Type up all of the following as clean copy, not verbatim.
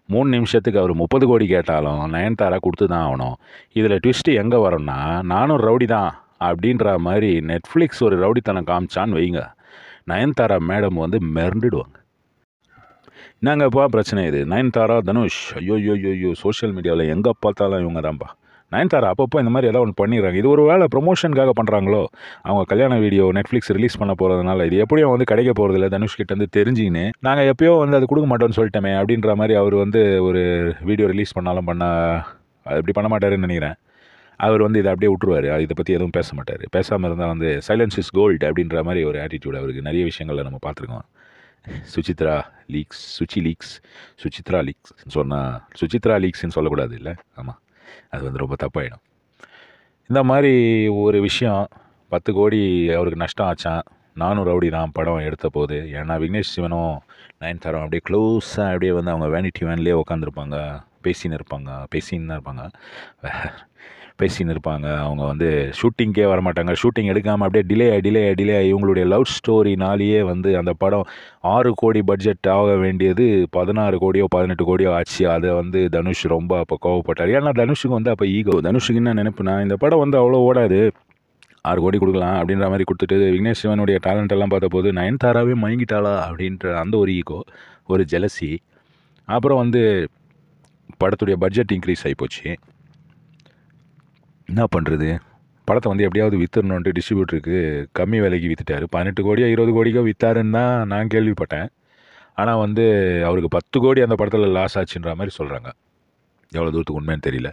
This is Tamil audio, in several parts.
3 நிமிஷத்துக்கு அவர் 30 கோடி கேட்டாலும் நயன்தாரா கொடுத்து தான் ஆகணும். இதில் ட்விஸ்ட்டு எங்கே வரும்னா, நானும் ரவுடி தான் அப்படின்ற மாதிரி நெட்ஃப்ளிக்ஸ் ஒரு ரவுடித்தனம் காமிச்சான்னு வைங்க, நயன்தாரா மேடம் வந்து மிரண்டுடுவாங்க. என்னங்கப்பா பிரச்சனை இது? நயன்தாரா, தனுஷ், ஐயோ ஐயோ ஐயோ சோஷியல் மீடியாவில் எங்கே பார்த்தாலும் இவங்க தான்ப்பா. நயன்தாரா அப்பப்போ இந்த மாதிரி ஏதாவது ஒன்று பண்ணிடுறாங்க. இது ஒரு வேளை ப்ரொமோஷனுக்காக பண்ணுறாங்களோ? அவங்க கல்யாண வீடியோ நெட்ஃப்ளிக்ஸ் ரிலீஸ் பண்ண போகிறதுனால இது எப்படியும் வந்து கிடைக்க போகிறதில்ல தனுஷ்கிட்ட வந்து தெரிஞ்சுக்கின்னு, நாங்கள் எப்பயோ வந்து அது கொடுக்க மாட்டோம்னு சொல்லிட்டோமே அப்படின்ற மாதிரி அவர் வந்து ஒரு வீடியோ ரிலீஸ் பண்ணாலும் இப்படி பண்ண மாட்டாருன்னு நினைக்கிறேன். அவர் வந்து இதை அப்படியே விட்டுருவார். இதை பற்றி எதுவும் பேச மாட்டார். பேசாமல் இருந்தால் வந்து சைலன்ஸ் இஸ் கோல்டு அப்படின்ற மாதிரி ஒரு ஆட்டிடியூட் அவருக்கு நிறைய விஷயங்களில் நம்ம பார்த்துருக்கோம். சுசித்ரா லீக்ஸ் சொன்னால் சுசித்ரா லீக்ஸ்ன்னு சொல்லக்கூடாது இல்லை? ஆமாம், அது வந்து ரொம்ப தப்பாயிடும். இந்த மாதிரி ஒரு விஷயம் 10 கோடி அவருக்கு நஷ்டம் ஆச்சான். நானும் ரவுடி தான் படம் எடுத்த போது. ஏன்னா விக்னேஷ் சிவனும் நயன்தாராவும் அப்படியே க்ளோஸாக அப்படியே வந்து அவங்க வேனிட்டி வேன்லேயே உட்காந்துருப்பாங்க, பேசின்னு இருப்பாங்க. அவங்க வந்து ஷூட்டிங்கே வரமாட்டாங்க. ஷூட்டிங் எடுக்காமல் அப்படியே டிலே ஆகி இவங்களுடைய லவ் ஸ்டோரினாலேயே வந்து அந்த படம் 6 கோடி பட்ஜெட் ஆக வேண்டியது 16 கோடியோ 18 கோடியோ ஆச்சு. அதை வந்து தனுஷ் ரொம்ப அப்போ கோவப்பட்டார். ஏன்னா தனுஷுக்கு வந்து அப்போ ஈகோ. தனுஷுக்கு என்ன நினைப்புனா, இந்த படம் வந்து அவ்வளோ ஓடாது, 6 கோடி கொடுக்கலாம் அப்படின்ற மாதிரி கொடுத்துட்டு விக்னேஷ் சிவனுடைய டேலண்ட் எல்லாம் பார்த்த போது நயன்தாராவே மயங்கிட்டாளா அப்படின்ற அந்த ஒரு ஈகோ, ஒரு ஜெலசி. அப்புறம் வந்து படத்துடைய பட்ஜெட் இன்க்ரீஸ் ஆகிப்போச்சு. என்ன பண்ணுறது? படத்தை வந்து எப்படியாவது விற்றுணுன்ட்டு டிஸ்ட்ரிபியூட்டருக்கு கம்மி விலைக்கு விற்றுட்டார். 18 கோடியோ 20 கோடிக்கோ விற்றாருன்னு தான் நான் கேள்விப்பட்டேன். ஆனால் வந்து அவருக்கு 10 கோடி அந்த படத்தில் லாஸ் ஆச்சுன்ற மாதிரி சொல்கிறாங்க. எவ்வளோ தூரத்துக்கு உண்மைன்னு தெரியல.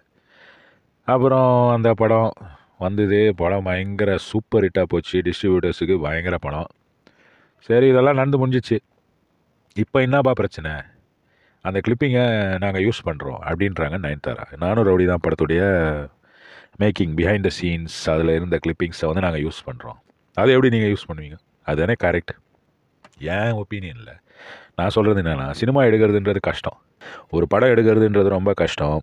அப்புறம் அந்த படம் வந்தது. படம் பயங்கர சூப்பர் ஹிட்டாக போச்சு. டிஸ்ட்ரிபியூட்டர்ஸுக்கு பயங்கர படம். சரி, இதெல்லாம் நடந்து முடிஞ்சிச்சு. இப்போ என்னப்பா பிரச்சனை? அந்த கிளிப்பிங்கை நாங்கள் யூஸ் பண்ணுறோம் அப்படின்றாங்க நயன்தாரா. நானும் ரவுடி தான் படத்துடைய மேக்கிங் பிஹைண்ட் த சீன்ஸ் அதில் இருந்த கிளிப்பிங்ஸை வந்து நாங்கள் யூஸ் பண்ணுறோம். அதை எப்படி நீங்கள் யூஸ் பண்ணுவீங்க? அதுதானே கரெக்ட். ஏன் ஒப்பீனியனில் நான் சொல்கிறது என்னென்னா, சினிமா எடுக்கிறதுன்றது கஷ்டம். ஒரு படம் எடுக்கிறதுன்றது ரொம்ப கஷ்டம்.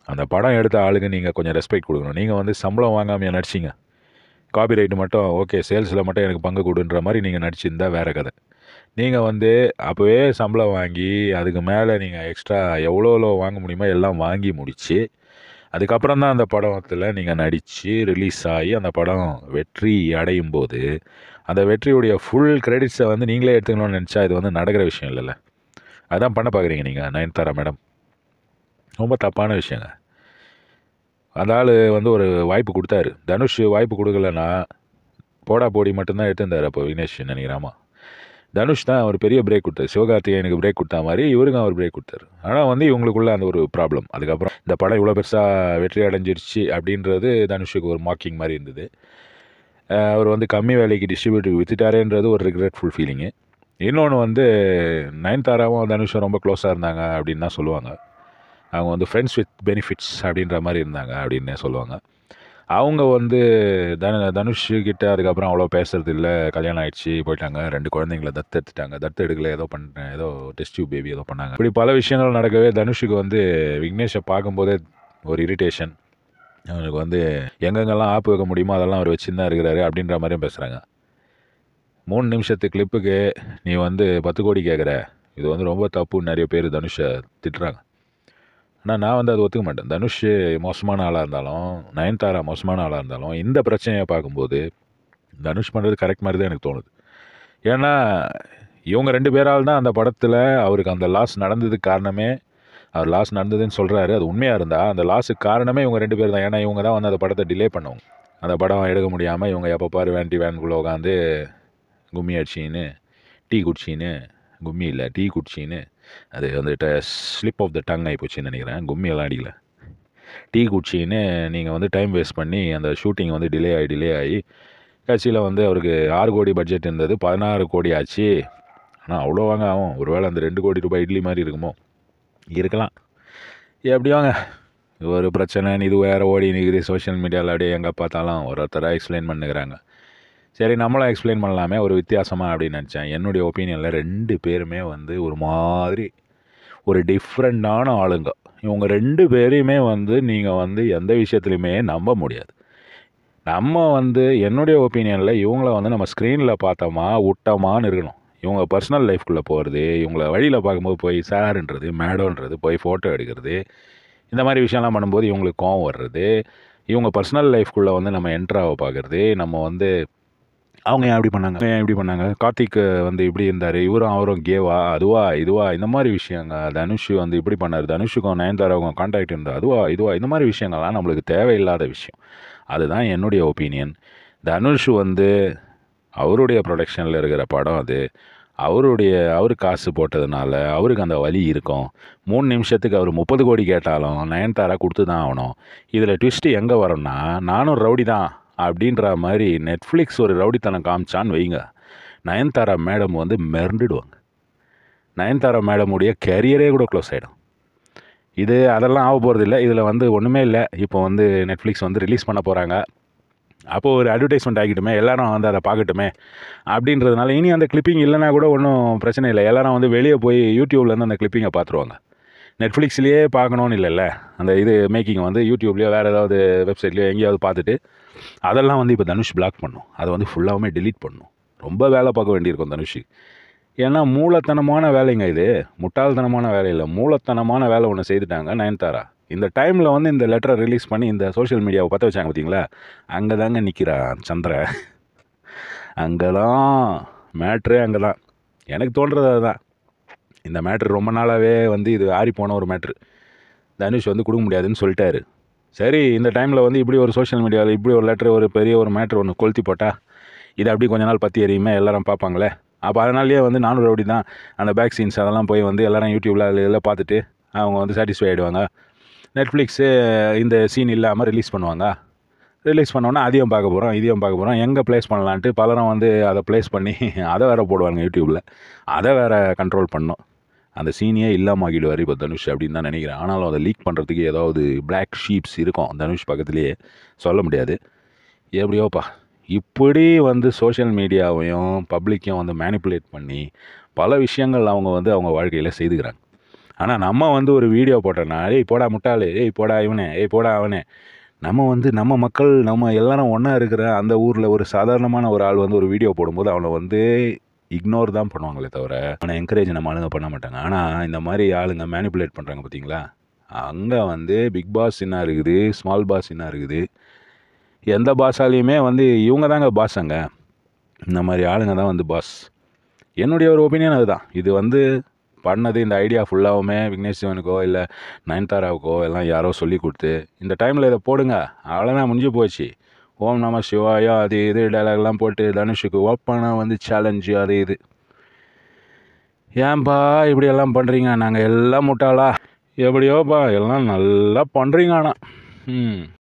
அந்த படம் எடுத்த ஆளுக்கு நீங்கள் கொஞ்சம் ரெஸ்பெக்ட் கொடுக்கணும். நீங்கள் வந்து சம்பளம் வாங்காமல் நடிச்சிங்க, காப்பிரைட்டு மட்டும் ஓகே, சேல்ஸில் மட்டும் எனக்கு பங்கு கொடுன்ற மாதிரி நீங்கள் நடிச்சிருந்தா வேறு கதை. நீங்கள் வந்து அப்போவே சம்பளம் வாங்கி அதுக்கு மேலே நீங்கள் எக்ஸ்ட்ரா எவ்வளோ வாங்க முடியுமோ எல்லாம் வாங்கி முடித்து அதுக்கப்புறம் தான் அந்த படத்தில் நீங்கள் நடித்து ரிலீஸ் ஆகி அந்த படம் வெற்றி அடையும் போது அந்த வெற்றியுடைய ஃபுல் கிரெடிட்ஸை வந்து நீங்களே எடுத்துக்கணும்னு நினச்சா இது வந்து நடக்கிற விஷயம் இல்லைல்ல. அதான் பண்ண பார்க்குறீங்க நீங்கள் நயன்தாரா மேடம். ரொம்ப தப்பான விஷயங்க. அந்த ஆள் வந்து ஒரு வாய்ப்பு கொடுத்தாரு. தனுஷ் வாய்ப்பு கொடுக்கலன்னா போடா போடி மட்டும்தான் எடுத்திருந்தார் அப்போ விக்னேஷ் நினைக்கிறாமா. தனுஷ் தான் ஒரு பெரிய பிரேக் கொடுத்தாரு. சிவகார்த்திகேயனுக்கு பிரேக் கொடுத்தா மாதிரி இவருக்கும் அவர் பிரேக் கொடுத்தாரு. ஆனால் வந்து இவங்களுக்குள்ள அந்த ஒரு ப்ராப்ளம். அதுக்கப்புறம் இந்த படம் இவ்வளோ பெருசாக வெற்றி அடைஞ்சிருச்சு அப்படின்றது தனுஷுக்கு ஒரு மார்க்கிங் மாதிரி இருந்தது. அவர் வந்து கம்மி வேலைக்கு டிஸ்ட்ரிபியூட்டருக்கு விற்றுட்டாரேன்றது ஒரு ரிக்ரெட்ஃபுல் ஃபீலிங்கு. இன்னொன்று வந்து நயன்தாராவும் தனுஷும் ரொம்ப க்ளோஸாக இருந்தாங்க அப்படின்னு தான் சொல்லுவாங்க. அவங்க வந்து ஃப்ரெண்ட்ஸ் வித் பெனிஃபிட்ஸ் அப்படின்ற மாதிரி இருந்தாங்க அப்படின்னு சொல்லுவாங்க. அவங்க வந்து தனுஷ்கிட்ட அதுக்கப்புறம் அவ்வளோ பேசுறது இல்லை. கல்யாணம் ஆகிடுச்சு, போயிட்டாங்க. 2 குழந்தைங்கள எடுத்துட்டாங்க. எடுக்கல, ஏதோ டெஸ்ட் டியூப் பேபி ஏதோ பண்ணாங்க. இப்படி பல விஷயங்கள் நடக்கவே தனுஷுக்கு வந்து விக்னேஷை பார்க்கும்போதே ஒரு இரிட்டேஷன். அவனுக்கு வந்து எங்கெங்கெல்லாம் ஆப்பு வைக்க முடியுமோ அதெல்லாம் அவர் வச்சுன்னு தான் இருக்கிறாரு அப்படின்ற மாதிரியும் பேசுகிறாங்க. 3 நிமிஷத்து கிளிப்புக்கு நீ வந்து 10 கோடி கேட்குற, இது வந்து ரொம்ப தப்புன்னு நிறைய பேர் தனுஷை திட்டுறாங்க. ஆனால் நான் வந்து அதை ஒத்துக்க மாட்டேன். தனுஷ் மோசமான ஆளாக இருந்தாலும் நயன்தாரா மோசமான ஆளாக இருந்தாலும் இந்த பிரச்சனையை பார்க்கும்போது தனுஷ் பண்ணுறது கரெக்ட் மாதிரி தான் எனக்கு தோணுது. ஏன்னா இவங்க 2 பேரால் தான் அந்த படத்தில் அவருக்கு அந்த லாஸ் நடந்ததுக்கு காரணமே, அவர் லாஸ் நடந்ததுன்னு சொல்கிறாரு, அது உண்மையாக இருந்தால் அந்த லாஸுக்கு காரணமே இவங்க 2 பேர் தான். ஏன்னா இவங்க தான் வந்து அந்த படத்தை டிலே பண்ணவங்க. அந்த படம் எடுக்க முடியாமல் இவங்க எப்போ பாரு வேனுக்குள்ளே உட்காந்து கும்மி அடிச்சின்னு டீ குடிச்சின்னு அது வந்துட்டு ஸ்லிப் ஆஃப் த டங் ஆகிப்போச்சுன்னு நினைக்கிறேன். கும்மியெல்லாம் அடிக்கல, டீ குடிச்சின்னு நீங்கள் வந்து டைம் வேஸ்ட் பண்ணி அந்த ஷூட்டிங் வந்து டிலே ஆகி கட்சியில் வந்து அவருக்கு 6 கோடி பட்ஜெட் இருந்தது, 16 கோடி ஆச்சு. ஆனால் அவ்வளோ வாங்க ஆகும். ஒருவேளை அந்த 2 கோடி ரூபாய் இட்லி மாதிரி இருக்குமோ, இருக்கலாம். எப்படியோங்க ஒரு பிரச்சனைன்னு இது வேறு ஓடி நிற்குது சோஷியல் மீடியாவில். அப்படியே எங்கே பார்த்தாலும் ஒருத்தராக எக்ஸ்பிளைன் பண்ணுகிறாங்க. சரி, நம்மளும் எக்ஸ்பிளைன் பண்ணலாமே ஒரு வித்தியாசமாக அப்படின்னு நினச்சேன். என்னுடைய ஒப்பீனியனில் 2 பேருமே வந்து ஒரு மாதிரி ஒரு டிஃப்ரெண்ட்டான ஆளுங்க. இவங்க 2 பேரையுமே வந்து நீங்கள் வந்து எந்த விஷயத்துலையுமே நம்ப முடியாது. நம்ம வந்து என்னுடைய ஒப்பீனியனில் இவங்கள வந்து நம்ம ஸ்க்ரீனில் பார்த்தோமா விட்டோமான்னு இருக்கணும். இவங்க பர்சனல் லைஃப்குள்ளே போகிறது, இவங்கள வழியில் பார்க்கும்போது போய் சார்ன்றது, மேடம்ன்றது, போய் ஃபோட்டோ எடுக்கிறது, இந்த மாதிரி விஷயம்லாம் பண்ணும்போது இவங்களுக்கு கோவம் வர்றது, இவங்க பர்சனல் லைஃப்குள்ளே வந்து நம்ம என்ட்ராவை பார்க்குறது, நம்ம வந்து அவங்க ஏன் இப்படி பண்ணாங்க, கார்த்திக் வந்து இப்படி இருந்தார், இவரும் அவரும் கேவா, அதுவா இதுவா, இந்த மாதிரி விஷயங்க. தனுஷ் வந்து இப்படி பண்ணார், தனுஷுக்கும் நயன்தாராவுக்கும் கான்டாக்ட் இருந்தால் இதுவா, இந்த மாதிரி விஷயங்கள்லாம் நம்மளுக்கு தேவையில்லாத விஷயம். அதுதான் என்னுடைய ஒப்பீனியன். தனுஷ் வந்து அவருடைய ப்ரொடக்ஷனில் இருக்கிற படம் அது. அவர் காசு போட்டதுனால அவருக்கு அந்த வலி இருக்கும். 3 நிமிஷத்துக்கு அவர் 30 கோடி கேட்டாலும் நயன்தாரா கொடுத்து தான் ஆகணும். இதில் ட்விஸ்ட்டு எங்கே வரும்னா, நானும் ரவுடி தான் அப்படின்ற மாதிரி நெட்ஃப்ளிக்ஸ் ஒரு ரவுடித்தனம் காமிச்சான்னு வைங்க, நயன்தாரா மேடம் வந்து மிரண்டுடுவாங்க. நயன்தாரா மேடமுடைய கேரியரே கூட க்ளோஸ் ஆகிடும். அதெல்லாம் ஆக போகிறது இல்லை. இதில் வந்து ஒன்றுமே இல்லை. இப்போ வந்து நெட்ஃப்ளிக்ஸ் வந்து ரிலீஸ் பண்ண போகிறாங்க. அப்போது ஒரு அட்வர்டைஸ்மெண்ட் ஆகிட்டுமே, எல்லாரும் வந்து அதை பார்க்கட்டுமே அப்படின்றதுனால, இனி அந்த கிளிப்பிங் இல்லைனா கூட ஒன்றும் பிரச்சனை இல்லை. எல்லாரும் வந்து வெளியே போய் யூடியூப்லேருந்து அந்த கிளிப்பிங்கை பார்த்துருவாங்க. நெட்ஃப்ளிக்ஸ்லேயே பார்க்கணுன்னு இல்லைல்ல. அந்த மேக்கிங் வந்து யூடியூப்லேயோ வேறு ஏதாவது வெப்சைட்லேயோ எங்கேயாவது பார்த்துட்டு, அதெல்லாம் வந்து இப்போ தனுஷ் பிளாக் பண்ணணும். அதை வந்து ஃபுல்லாகவுமே டெலீட் பண்ணணும். ரொம்ப வேலை பார்க்க வேண்டியிருக்கும் தனுஷ். ஏன்னா மூலத்தனமான வேலைங்க இது. முட்டாள்தனமான வேலை இல்லை, மூலத்தனமான வேலை ஒன்று செய்துட்டாங்க நயன்தாரா. இந்த டைமில் வந்து இந்த லெட்டரை ரிலீஸ் பண்ணி இந்த சோஷியல் மீடியாவை பற்ற வச்சாங்க பார்த்தீங்களா, அங்கே தாங்க நிற்கிறா சந்திர. அங்கே தான் மேட்ரு, அங்கே தான் எனக்கு தோன்றது. அதுதான் இந்த மேட்ரு ரொம்ப நாளாகவே வந்து இது ஆறிப்போன ஒரு மேட்ரு. தனுஷ் வந்து கொடுக்க முடியாதுன்னு சொல்லிட்டாரு. சரி, இந்த டைமில் வந்து இப்படி ஒரு சோஷியல் மீடியாவில் இப்படி ஒரு லெட்ரு, ஒரு பெரிய ஒரு மேட்ரு ஒன்று கொளுத்தி போட்டால் இது அப்படி கொஞ்ச நாள் பற்றி எரியுமே, எல்லோரும் பார்ப்பாங்களே. அப்போ அதனாலேயே வந்து நானும் ரவுடி தான் அந்த பேக் சீன்ஸ் அதெல்லாம் போய் வந்து எல்லோரும் யூடியூப்பில் அதில் எல்லாம் பார்த்துட்டு அவங்க வந்து சாட்டிஸ்ஃபை ஆகிடுவாங்க. நெட்ஃப்ளிக்ஸு இந்த சீன் இல்லாமல் ரிலீஸ் பண்ணுவாங்க. ரிலீஸ் பண்ணோன்னா அதையும் பார்க்க போகிறோம் எங்கே ப்ளேஸ் பண்ணலான்ட்டு பலரும் வந்து அதை ப்ளேஸ் பண்ணி அதை வேறு போடுவாங்க யூடியூப்பில். அதை வேறு கண்ட்ரோல் பண்ணோம். அந்த சீனியே இல்லாமல் ஆகிடுவார் இப்போ தனுஷ் அப்படின்னு தான் நினைக்கிறேன். ஆனாலும் அதை லீக் பண்ணுறதுக்கு ஏதாவது பிளாக் ஷீப்ஸ் இருக்கும் தனுஷ் பக்கத்துலேயே, சொல்ல முடியாது. எப்படியோப்பா, இப்படி வந்து சோஷியல் மீடியாவையும் பப்ளிக்கையும் வந்து மேனிப்புலேட் பண்ணி பல விஷயங்கள் அவங்க வந்து அவங்க வாழ்க்கையில் செய்துக்கிறாங்க. ஆனால் நம்ம வந்து ஒரு வீடியோ போட்டோன்னா, ஏய் போடா முட்டாளு, ஏய் போடா இவனே, ஏய் போடா அவனே, நம்ம வந்து நம்ம மக்கள் நம்ம எல்லாரும் ஒன்றா இருக்கிற அந்த ஊரில் ஒரு சாதாரணமான ஒரு ஆள் வந்து ஒரு வீடியோ போடும்போது அவனை வந்து இக்னோர் தான் பண்ணுவாங்களே தவிர அவனை என்கரேஜ் நம்ம ஆளுங்க பண்ண மாட்டாங்க. ஆனால் இந்த மாதிரி ஆளுங்க மேனிப்புலேட் பண்ணுறாங்க பார்த்தீங்களா, அங்கே வந்து பிக் பாஸ் என்ன இருக்குது, ஸ்மால் பாஸ் என்ன இருக்குது, எந்த பாஸாலையுமே வந்து இவங்க தாங்க பாஸங்க. இந்த மாதிரி ஆளுங்க தான் வந்து பாஸ். என்னுடைய ஒரு ஒப்பீனியன் அதுதான். இது வந்து பண்ணது இந்த ஐடியா ஃபுல்லாகவுமே விக்னேஷ் சிவனுக்கோ இல்லை நயன்தாராவுக்கோ எல்லாம் யாரோ சொல்லி கொடுத்து இந்த டைமில் இதை போடுங்க, அவ்வளோதான் முடிஞ்சு போச்சு. ஓம் நம சிவாயா அது இது டைலாக்லாம் போட்டு தனுஷுக்கு ஓப்பனாக வந்து சேலஞ்சு அது இது. ஏன்பா இப்படியெல்லாம் பண்ணுறீங்க, நாங்கள் எல்லாம் முட்டாளா, எப்படியோப்பா எல்லாம் நல்லா பண்ணுறீங்க. ஆனால்